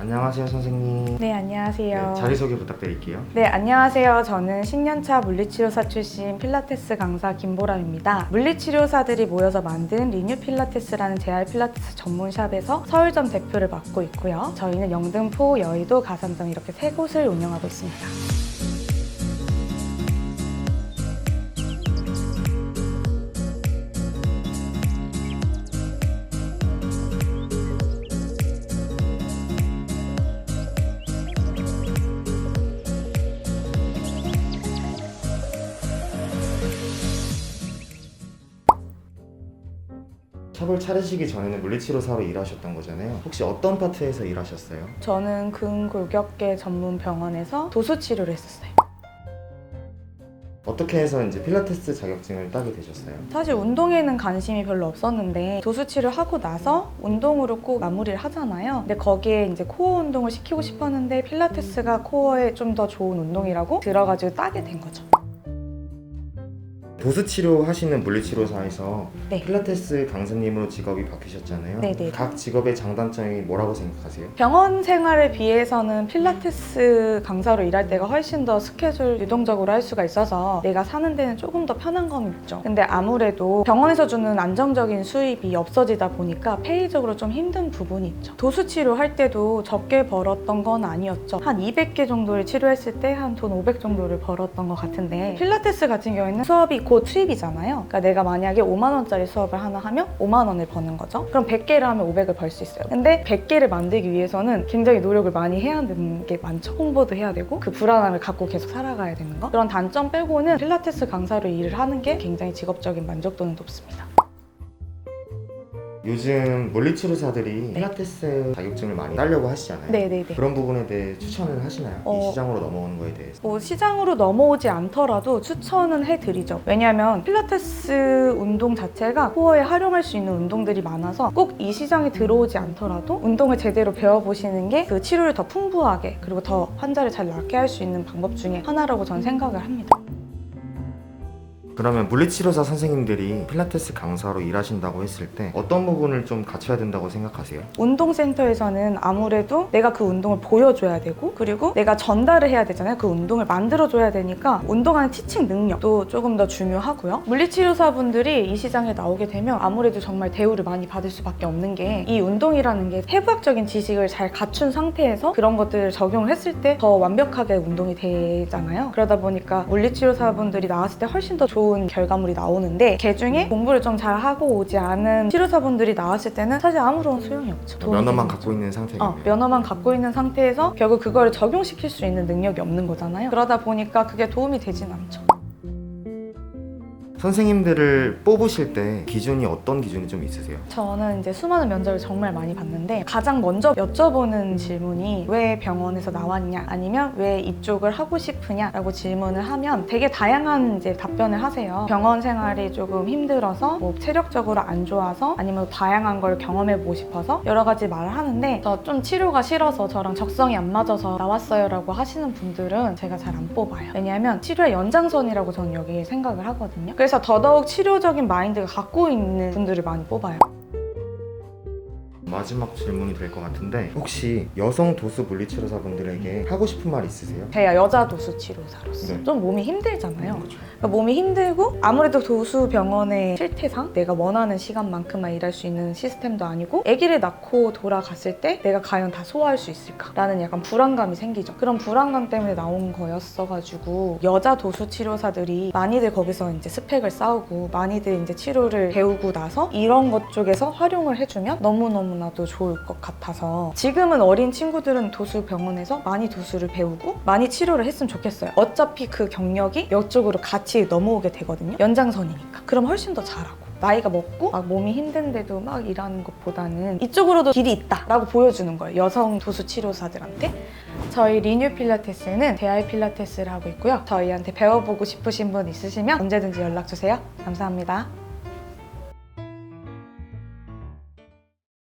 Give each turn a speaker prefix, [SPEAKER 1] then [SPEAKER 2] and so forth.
[SPEAKER 1] 안녕하세요, 선생님.
[SPEAKER 2] 네, 안녕하세요.
[SPEAKER 1] 자기소개 부탁드릴게요.
[SPEAKER 2] 네, 안녕하세요. 저는 10년차 물리치료사 출신 필라테스 강사 김보람입니다. 물리치료사들이 모여서 만든 리뉴 필라테스라는 재활 필라테스 전문샵에서 서울점 대표를 맡고 있고요. 저희는 영등포, 여의도, 가산점 이렇게 3곳을 운영하고 있습니다.
[SPEAKER 1] 샵을 차리시기 전에는 물리치료사로 일하셨던 거잖아요. 혹시 어떤 파트에서 일하셨어요?
[SPEAKER 2] 저는 근골격계 전문 병원에서 도수 치료를 했었어요.
[SPEAKER 1] 어떻게 해서 이제 필라테스 자격증을 따게 되셨어요?
[SPEAKER 2] 사실 운동에는 관심이 별로 없었는데 도수치료를 하고 나서 운동으로 꼭 마무리를 하잖아요. 근데 거기에 이제 코어 운동을 시키고 싶었는데 필라테스가 코어에 좀 더 좋은 운동이라고 들어가지고 따게 된 거죠.
[SPEAKER 1] 도수치료 하시는 물리치료사에서
[SPEAKER 2] 네.
[SPEAKER 1] 필라테스 강사님으로 직업이 바뀌셨잖아요.
[SPEAKER 2] 네네.
[SPEAKER 1] 각 직업의 장단점이 뭐라고 생각하세요?
[SPEAKER 2] 병원 생활에 비해서는 필라테스 강사로 일할 때가 훨씬 더 스케줄 유동적으로 할 수가 있어서 내가 사는 데는 조금 더 편한 건 있죠. 근데 아무래도 병원에서 주는 안정적인 수입이 없어지다 보니까 페이적으로 좀 힘든 부분이 있죠. 도수치료 할 때도 적게 벌었던 건 아니었죠. 한 200개 정도를 치료했을 때 한 돈 500 정도를 벌었던 것 같은데 필라테스 같은 경우에는 수업이 곧 트립이잖아요. 그러니까 내가 만약에 5만 원짜리 수업을 하나 하면 5만 원을 버는 거죠. 그럼 100개를 하면 500을 벌 수 있어요. 근데 100개를 만들기 위해서는 굉장히 노력을 많이 해야 되는 게 많죠. 홍보도 해야 되고 그 불안함을 갖고 계속 살아가야 되는 거. 그런 단점 빼고는 필라테스 강사로 일을 하는 게 굉장히 직업적인 만족도는 높습니다.
[SPEAKER 1] 요즘 물리치료사들이 필라테스 자격증을 많이 따려고 하시잖아요.
[SPEAKER 2] 네네네.
[SPEAKER 1] 그런 부분에 대해 추천을 하시나요? 이 시장으로 넘어오는 거에 대해서.
[SPEAKER 2] 뭐 시장으로 넘어오지 않더라도 추천은 해드리죠. 왜냐하면 필라테스 운동 자체가 코어에 활용할 수 있는 운동들이 많아서 꼭 이 시장에 들어오지 않더라도 운동을 제대로 배워보시는 게 그 치료를 더 풍부하게 그리고 더 환자를 잘 낫게 할 수 있는 방법 중에 하나라고 저는 생각을 합니다.
[SPEAKER 1] 그러면 물리치료사 선생님들이 필라테스 강사로 일하신다고 했을 때 어떤 부분을 좀 갖춰야 된다고 생각하세요?
[SPEAKER 2] 운동센터에서는 아무래도 내가 그 운동을 보여줘야 되고 그리고 내가 전달을 해야 되잖아요. 그 운동을 만들어줘야 되니까 운동하는 티칭 능력도 조금 더 중요하고요. 물리치료사분들이 이 시장에 나오게 되면 아무래도 정말 대우를 많이 받을 수밖에 없는 게 이 운동이라는 게 해부학적인 지식을 잘 갖춘 상태에서 그런 것들을 적용을 했을 때 더 완벽하게 운동이 되잖아요. 그러다 보니까 물리치료사분들이 나왔을 때 훨씬 더 좋은 결과물이 나오는데 걔중에 공부를 좀 잘 하고 오지 않은 치료사분들이 나왔을 때는 사실 아무런 소용이 없죠.
[SPEAKER 1] 면허만 갖고 있는 상태겠네요.
[SPEAKER 2] 면허만 갖고 있는 상태에서 결국 그거를 적용시킬 수 있는 능력이 없는 거잖아요. 그러다 보니까 그게 도움이 되진 않죠.
[SPEAKER 1] 선생님들을 뽑으실 때 기준이 어떤 기준이 좀 있으세요?
[SPEAKER 2] 저는 이제 수많은 면접을 정말 많이 봤는데 가장 먼저 여쭤보는 질문이 왜 병원에서 나왔냐 아니면 왜 이쪽을 하고 싶으냐라고 질문을 하면 되게 다양한 이제 답변을 하세요. 병원 생활이 조금 힘들어서 뭐 체력적으로 안 좋아서 아니면 다양한 걸 경험해보고 싶어서 여러 가지 말을 하는데 저 좀 치료가 싫어서 저랑 적성이 안 맞아서 나왔어요 라고 하시는 분들은 제가 잘 안 뽑아요. 왜냐하면 치료의 연장선이라고 저는 여기 생각을 하거든요. 그래서 더더욱 치료적인 마인드가 갖고 있는 분들을 많이 뽑아요.
[SPEAKER 1] 마지막 질문이 될 것 같은데 혹시 여성 도수 물리치료사분들에게 하고 싶은 말 있으세요?
[SPEAKER 2] 제가 여자 도수 치료사로서
[SPEAKER 1] 네.
[SPEAKER 2] 좀 몸이 힘들잖아요.
[SPEAKER 1] 그렇죠.
[SPEAKER 2] 그러니까 몸이 힘들고 아무래도 도수 병원의 실태상 내가 원하는 시간만큼만 일할 수 있는 시스템도 아니고 아기를 낳고 돌아갔을 때 내가 과연 다 소화할 수 있을까라는 약간 불안감이 생기죠. 그런 불안감 때문에 나온 거였어가지고 여자 도수 치료사들이 많이들 거기서 이제 스펙을 쌓고 많이들 이제 치료를 배우고 나서 이런 것 쪽에서 활용을 해주면 너무나도 좋을 것 같아서 지금은 어린 친구들은 도수 병원에서 많이 도수를 배우고 많이 치료를 했으면 좋겠어요. 어차피 그 경력이 이쪽으로 같이 넘어오게 되거든요. 연장선이니까. 그럼 훨씬 더 잘하고 나이가 먹고 막 몸이 힘든데도 막 일하는 것보다는 이쪽으로도 길이 있다라고 보여주는 거예요. 여성 도수 치료사들한테. 저희 리뉴 필라테스는 재활 필라테스를 하고 있고요. 저희한테 배워보고 싶으신 분 있으시면 언제든지 연락 주세요. 감사합니다.